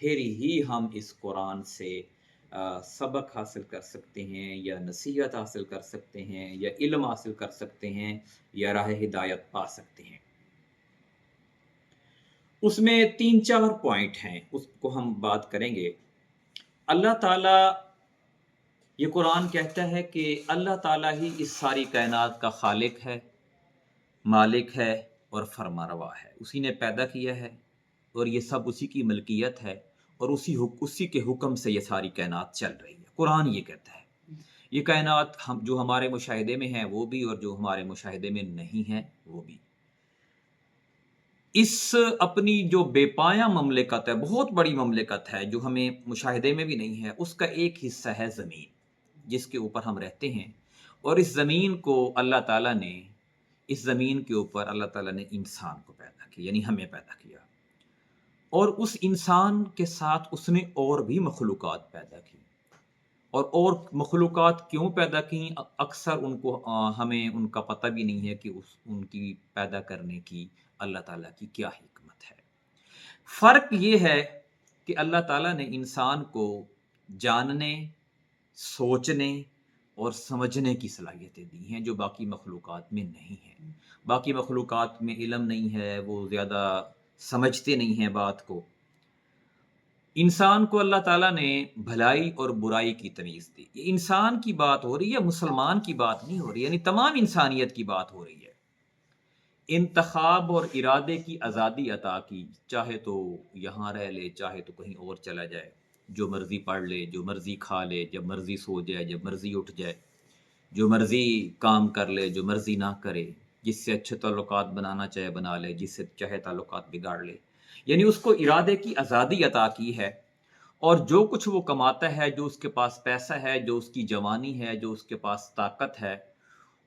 پھر ہی ہم اس قرآن سے سبق حاصل کر سکتے ہیں، یا نصیحت حاصل کر سکتے ہیں، یا علم حاصل کر سکتے ہیں، یا راہ ہدایت پا سکتے ہیں۔ اس میں 3-4 پوائنٹ ہیں، اس کو ہم بات کریں گے۔ اللہ تعالیٰ، یہ قرآن کہتا ہے کہ اللہ تعالیٰ ہی اس ساری کائنات کا خالق ہے، مالک ہے اور فرمانروا ہے۔ اسی نے پیدا کیا ہے اور یہ سب اسی کی ملکیت ہے، اور اسی کے حکم سے یہ ساری کائنات چل رہی ہے۔ قرآن یہ کہتا ہے یہ کائنات جو ہمارے مشاہدے میں ہیں وہ بھی، اور جو ہمارے مشاہدے میں نہیں ہیں وہ بھی۔ اس اپنی جو بے پایاں مملکت ہے، بہت بڑی مملکت ہے جو ہمیں مشاہدے میں بھی نہیں ہے، اس کا ایک حصہ ہے زمین، جس کے اوپر ہم رہتے ہیں۔ اور اس زمین کو اللہ تعالیٰ نے، اس زمین کے اوپر اللہ تعالیٰ نے انسان کو پیدا کیا، یعنی ہمیں پیدا کیا، اور اس انسان کے ساتھ اس نے اور بھی مخلوقات پیدا کی۔ اور مخلوقات کیوں پیدا کی، اکثر ان کو ہمیں ان کا پتہ بھی نہیں ہے کہ ان کی پیدا کرنے کی اللہ تعالیٰ کی کیا حکمت ہے۔ فرق یہ ہے کہ اللہ تعالیٰ نے انسان کو جاننے، سوچنے اور سمجھنے کی صلاحیتیں دی ہیں جو باقی مخلوقات میں نہیں ہیں۔ باقی مخلوقات میں علم نہیں ہے، وہ زیادہ سمجھتے نہیں ہیں بات کو۔ انسان کو اللہ تعالیٰ نے بھلائی اور برائی کی تمیز دی۔ یہ انسان کی بات ہو رہی ہے، مسلمان کی بات نہیں ہو رہی، یعنی تمام انسانیت کی بات ہو رہی ہے۔ انتخاب اور ارادے کی آزادی عطا کی، چاہے تو یہاں رہ لے، چاہے تو کہیں اور چلا جائے، جو مرضی پڑھ لے، جو مرضی کھا لے، جب مرضی سو جائے، جب مرضی اٹھ جائے، جو مرضی کام کر لے، جو مرضی نہ کرے، جس سے اچھے تعلقات بنانا چاہے بنا لے، جس سے چاہے تعلقات بگاڑ لے۔ یعنی اس کو ارادے کی آزادی عطا کی ہے، اور جو کچھ وہ کماتا ہے، جو اس کے پاس پیسہ ہے، جو اس کی جوانی ہے، جو اس کے پاس طاقت ہے،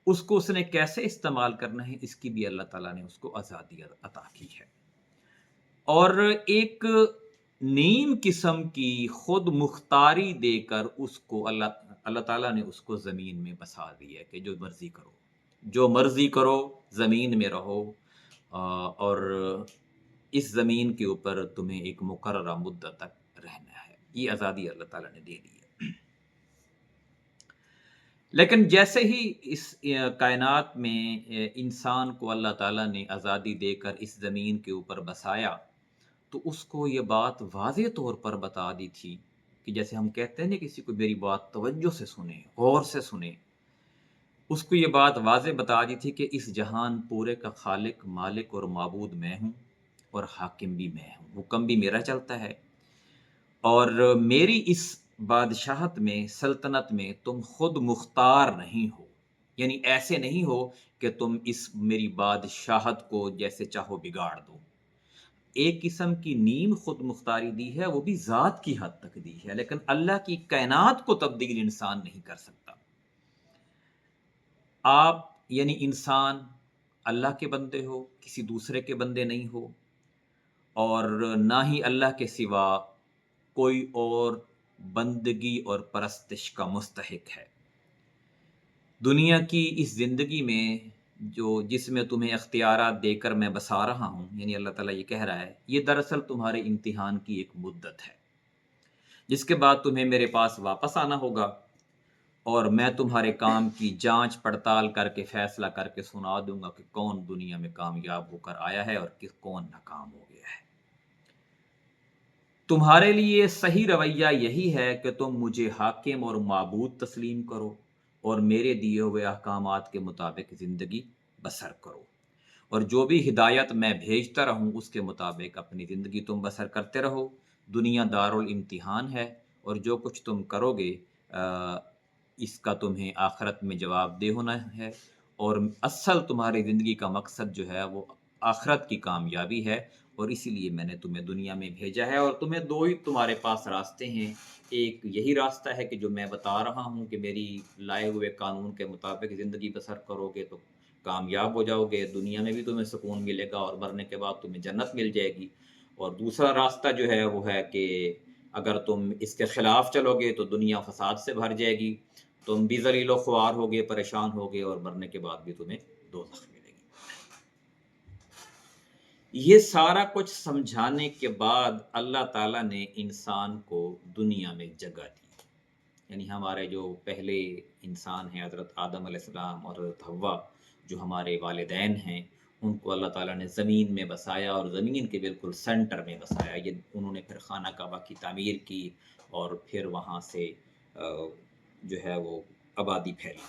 اس کو اس نے کیسے استعمال کرنا ہے، اس کی بھی اللہ تعالیٰ نے اس کو آزادی عطا کی ہے۔ اور ایک نیم قسم کی خود مختاری دے کر اس کو اللہ تعالیٰ نے اس کو زمین میں بسا دی ہے کہ جو مرضی کرو، جو مرضی کرو، زمین میں رہو، اور اس زمین کے اوپر تمہیں ایک مقررہ مدت تک رہنا ہے۔ یہ آزادی اللہ تعالیٰ نے دے دی ہے۔ لیکن جیسے ہی اس کائنات میں انسان کو اللہ تعالیٰ نے آزادی دے کر اس زمین کے اوپر بسایا، تو اس کو یہ بات واضح طور پر بتا دی تھی کہ جیسے ہم کہتے ہیں نا کسی کو میری بات توجہ سے سنیں، غور سے سنیں، اس کو یہ بات واضح بتا دی تھی کہ اس جہان پورے کا خالق، مالک اور معبود میں ہوں، اور حاکم بھی میں ہوں، حکم بھی میرا چلتا ہے، اور میری اس بادشاہت میں، سلطنت میں تم خود مختار نہیں ہو، یعنی ایسے نہیں ہو کہ تم اس میری بادشاہت کو جیسے چاہو بگاڑ دو۔ ایک قسم کی نیم خود مختاری دی ہے، وہ بھی ذات کی حد تک دی ہے، لیکن اللہ کی کائنات کو تبدیل انسان نہیں کر سکتا۔ آپ یعنی انسان اللہ کے بندے ہو، کسی دوسرے کے بندے نہیں ہو، اور نہ ہی اللہ کے سوا کوئی اور بندگی اور پرستش کا مستحق ہے۔ دنیا کی اس زندگی میں جس میں تمہیں اختیارات دے کر میں بسا رہا ہوں، یعنی اللہ تعالیٰ یہ کہہ رہا ہے، یہ دراصل تمہارے امتحان کی ایک مدت ہے، جس کے بعد تمہیں میرے پاس واپس آنا ہوگا، اور میں تمہارے کام کی جانچ پڑتال کر کے فیصلہ کر کے سنا دوں گا کہ کون دنیا میں کامیاب ہو کر آیا ہے اور کون ناکام ہو گیا ہے۔ تمہارے لیے صحیح رویہ یہی ہے کہ تم مجھے حاکم اور معبود تسلیم کرو، اور میرے دیے ہوئے احکامات کے مطابق زندگی بسر کرو، اور جو بھی ہدایت میں بھیجتا رہوں اس کے مطابق اپنی زندگی تم بسر کرتے رہو۔ دنیا دارالامتحان ہے، اور جو کچھ تم کرو گے اس کا تمہیں آخرت میں جواب دہ ہونا ہے، اور اصل تمہاری زندگی کا مقصد جو ہے وہ آخرت کی کامیابی ہے، اور اسی لیے میں نے تمہیں دنیا میں بھیجا ہے۔ اور تمہیں دو ہی تمہارے پاس راستے ہیں، ایک یہی راستہ ہے کہ جو میں بتا رہا ہوں کہ میری لائے ہوئے قانون کے مطابق زندگی بسر کرو گے تو کامیاب ہو جاؤ گے، دنیا میں بھی تمہیں سکون ملے گا، اور مرنے کے بعد تمہیں جنت مل جائے گی۔ اور دوسرا راستہ جو ہے وہ ہے کہ اگر تم اس کے خلاف چلو گے تو دنیا فساد سے بھر جائے گی، تم بھی ذلیل و خوار ہوگے، پریشان ہوگے، اور مرنے کے بعد بھی تمہیں دوزخ ملے گی۔ یہ سارا کچھ سمجھانے کے بعد اللہ تعالیٰ نے انسان کو دنیا میں جگہ دی، یعنی ہمارے جو پہلے انسان ہیں حضرت آدم علیہ السلام اور حضرت حوا جو ہمارے والدین ہیں، ان کو اللہ تعالیٰ نے زمین میں بسایا اور زمین کے بالکل سینٹر میں بسایا۔ یہ انہوں نے پھر خانہ کعبہ کی تعمیر کی اور پھر وہاں سے جو ہے وہ آبادی پھیلی۔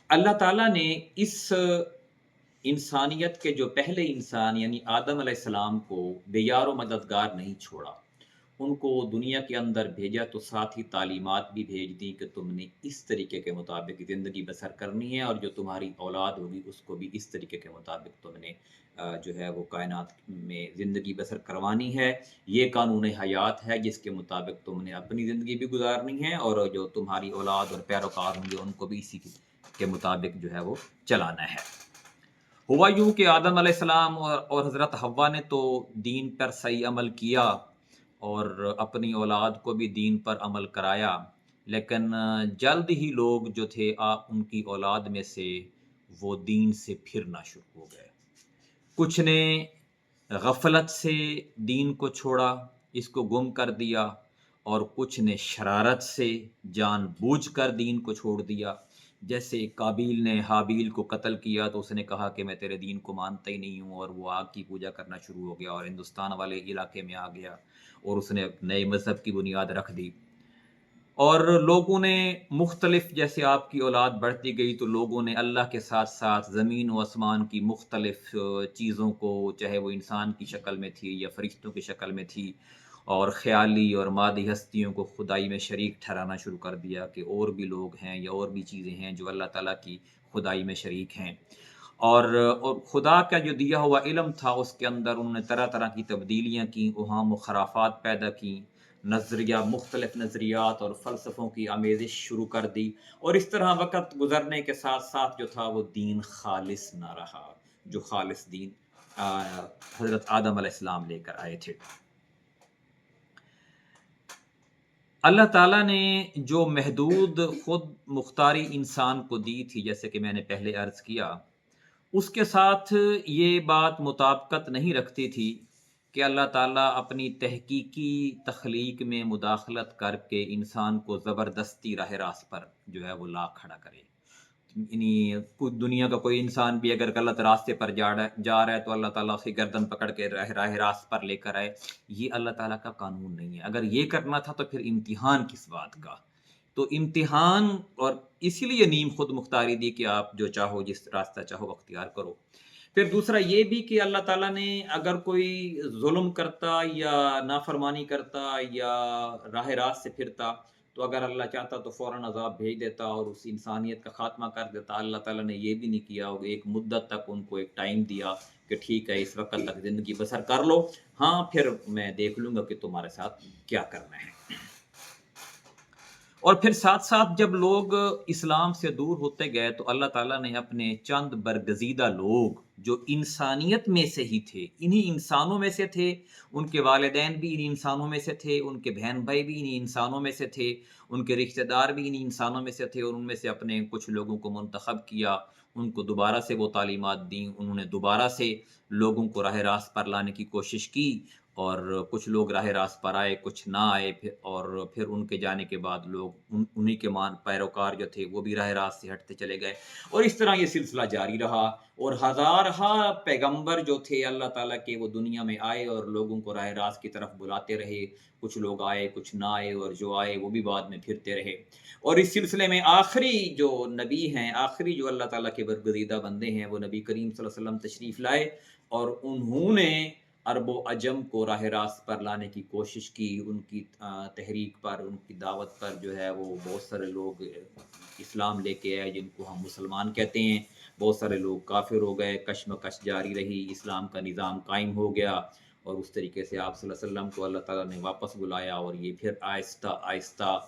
اللہ تعالیٰ نے اس انسانیت کے جو پہلے انسان یعنی آدم علیہ السلام کو بے یار و مددگار نہیں چھوڑا، ان کو دنیا کے اندر بھیجا تو ساتھ ہی تعلیمات بھی بھیج دی کہ تم نے اس طریقے کے مطابق زندگی بسر کرنی ہے، اور جو تمہاری اولاد ہوگی اس کو بھی اس طریقے کے مطابق تم نے جو ہے وہ کائنات میں زندگی بسر کروانی ہے۔ یہ قانون حیات ہے جس کے مطابق تم نے اپنی زندگی بھی گزارنی ہے، اور جو تمہاری اولاد اور پیروکار ہوں گے ان کو بھی اسی کے مطابق جو ہے وہ چلانا ہے۔ ہوا یوں کہ آدم علیہ السلام اور حضرت حوا نے تو دین پر صحیح عمل کیا اور اپنی اولاد کو بھی دین پر عمل کرایا، لیکن جلد ہی لوگ جو تھے ان کی اولاد میں سے وہ دین سے پھرنا شروع ہو گئے۔ کچھ نے غفلت سے دین کو چھوڑا، اس کو گم کر دیا، اور کچھ نے شرارت سے جان بوجھ کر دین کو چھوڑ دیا۔ جیسے قابیل نے حابیل کو قتل کیا تو اس نے کہا کہ میں تیرے دین کو مانتا ہی نہیں ہوں، اور وہ آگ کی پوجا کرنا شروع ہو گیا اور ہندوستان والے علاقے میں آ گیا اور اس نے نئے مذہب کی بنیاد رکھ دی۔ اور لوگوں نے مختلف، جیسے آپ کی اولاد بڑھتی گئی تو لوگوں نے اللہ کے ساتھ ساتھ زمین و آسمان کی مختلف چیزوں کو، چاہے وہ انسان کی شکل میں تھی یا فرشتوں کی شکل میں تھی، اور خیالی اور مادی ہستیوں کو خدائی میں شریک ٹھہرانا شروع کر دیا کہ اور بھی لوگ ہیں یا اور بھی چیزیں ہیں جو اللہ تعالیٰ کی خدائی میں شریک ہیں۔ اور خدا کا جو دیا ہوا علم تھا اس کے اندر انہوں نے طرح طرح کی تبدیلیاں کی، اوہام و خرافات پیدا کی، مختلف نظریات اور فلسفوں کی آمیزش شروع کر دی، اور اس طرح وقت گزرنے کے ساتھ ساتھ جو تھا وہ دین خالص نہ رہا، جو خالص دین حضرت آدم علیہ السلام لے کر آئے تھے۔ اللہ تعالیٰ نے جو محدود خود مختاری انسان کو دی تھی، جیسے کہ میں نے پہلے عرض کیا، اس کے ساتھ یہ بات مطابقت نہیں رکھتی تھی کہ اللہ تعالیٰ اپنی تحقیقی تخلیق میں مداخلت کر کے انسان کو زبردستی راہ راست پر جو ہے وہ لا کھڑا کرے۔ یعنی دنیا کا کوئی انسان بھی اگر غلط راستے پر جا رہا ہے تو اللہ تعالیٰ اسے گردن پکڑ کے راہ راست پر لے کر آئے، یہ اللہ تعالیٰ کا قانون نہیں ہے۔ اگر یہ کرنا تھا تو پھر امتحان کس بات کا؟ تو امتحان، اور اسی لیے نیم خود مختاری دی کہ آپ جو چاہو جس راستہ چاہو اختیار کرو۔ پھر دوسرا یہ بھی کہ اللہ تعالیٰ نے اگر کوئی ظلم کرتا یا نافرمانی کرتا یا راہ راست سے پھرتا تو اگر اللہ چاہتا تو فوراً عذاب بھیج دیتا اور اس انسانیت کا خاتمہ کر دیتا۔ اللہ تعالیٰ نے یہ بھی نہیں کیا، ایک مدت تک ان کو ایک ٹائم دیا کہ ٹھیک ہے اس وقت تک زندگی بسر کر لو، ہاں پھر میں دیکھ لوں گا کہ تمہارے ساتھ کیا کرنا ہے۔ اور پھر ساتھ ساتھ جب لوگ اسلام سے دور ہوتے گئے تو اللہ تعالیٰ نے اپنے چند برگزیدہ لوگ جو انسانیت میں سے ہی تھے، انہی انسانوں میں سے تھے، ان کے والدین بھی انہی انسانوں میں سے تھے، ان کے بہن بھائی بھی انہی انسانوں میں سے تھے، ان کے رشتہ دار بھی انہی انسانوں میں سے تھے، اور ان میں سے اپنے کچھ لوگوں کو منتخب کیا، ان کو دوبارہ سے وہ تعلیمات دیں، انہوں نے دوبارہ سے لوگوں کو راہ راست پر لانے کی کوشش کی، اور کچھ لوگ راہ راست پر آئے، کچھ نہ آئے، اور پھر ان کے جانے کے بعد لوگ انہی کے پیروکار جو تھے وہ بھی راہ راست سے ہٹتے چلے گئے، اور اس طرح یہ سلسلہ جاری رہا، اور ہزارہا پیغمبر جو تھے اللہ تعالیٰ کے وہ دنیا میں آئے اور لوگوں کو راہ راست کی طرف بلاتے رہے، کچھ لوگ آئے کچھ نہ آئے، اور جو آئے وہ بھی بعد میں پھرتے رہے۔ اور اس سلسلے میں آخری جو نبی ہیں، آخری جو اللہ تعالیٰ کے برگزیدہ بندے ہیں، وہ نبی کریم صلی اللہ علیہ وسلم تشریف لائے، اور انہوں نے عرب و عجم کو راہ راست پر لانے کی کوشش کی۔ ان کی تحریک پر، ان کی دعوت پر جو ہے وہ بہت سارے لوگ اسلام لے کے آئے جن کو ہم مسلمان کہتے ہیں، بہت سارے لوگ کافر ہو گئے، کشمکش جاری رہی، اسلام کا نظام قائم ہو گیا، اور اس طریقے سے آپ صلی اللہ علیہ وسلم کو اللہ تعالیٰ نے واپس بلایا، اور یہ پھر آہستہ آہستہ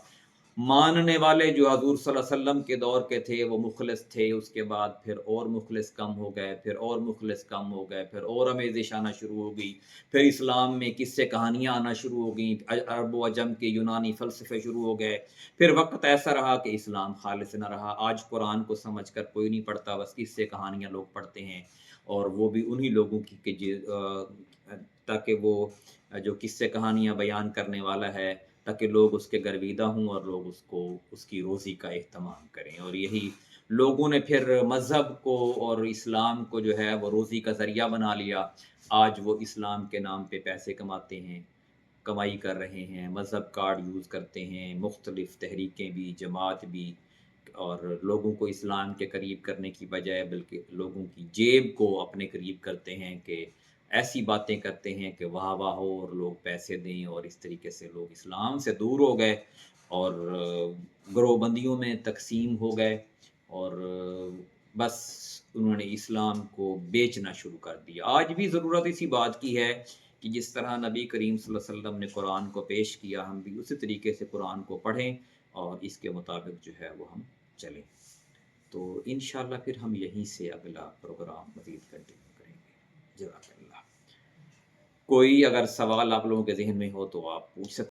ماننے والے جو حضور صلی اللہ علیہ وسلم کے دور کے تھے وہ مخلص تھے، اس کے بعد پھر اور مخلص کم ہو گئے، پھر اور مخلص کم ہو گئے، پھر اور آمیزش آنا شروع ہو گئی، پھر اسلام میں قصے کہانیاں آنا شروع ہو گئیں، عرب و عجم کے یونانی فلسفے شروع ہو گئے، پھر وقت ایسا رہا کہ اسلام خالص نہ رہا۔ آج قرآن کو سمجھ کر کوئی نہیں پڑھتا، بس قصے کہانیاں لوگ پڑھتے ہیں، اور وہ بھی انہی لوگوں کی کہ تاکہ وہ جو قصے کہانیاں بیان کرنے والا ہے تاکہ لوگ اس کے گرویدہ ہوں اور لوگ اس کو اس کی روزی کا اہتمام کریں، اور یہی لوگوں نے پھر مذہب کو اور اسلام کو جو ہے وہ روزی کا ذریعہ بنا لیا۔ آج وہ اسلام کے نام پہ پیسے کماتے ہیں، کمائی کر رہے ہیں، مذہب کارڈ یوز کرتے ہیں، مختلف تحریکیں بھی، جماعت بھی، اور لوگوں کو اسلام کے قریب کرنے کی بجائے بلکہ لوگوں کی جیب کو اپنے قریب کرتے ہیں کہ ایسی باتیں کرتے ہیں کہ واہ واہ ہو اور لوگ پیسے دیں، اور اس طریقے سے لوگ اسلام سے دور ہو گئے اور گروہ بندیوں میں تقسیم ہو گئے، اور بس انہوں نے اسلام کو بیچنا شروع کر دیا۔ آج بھی ضرورت اسی بات کی ہے کہ جس طرح نبی کریم صلی اللہ علیہ وسلم نے قرآن کو پیش کیا، ہم بھی اسی طریقے سے قرآن کو پڑھیں اور اس کے مطابق جو ہے وہ ہم چلیں۔ تو انشاءاللہ پھر ہم یہیں سے اگلا پروگرام مزید کنٹینیو کریں گے۔ جزاک اللہ۔ کوئی اگر سوال آپ لوگوں کے ذہن میں ہو تو آپ پوچھ سکتے ہیں۔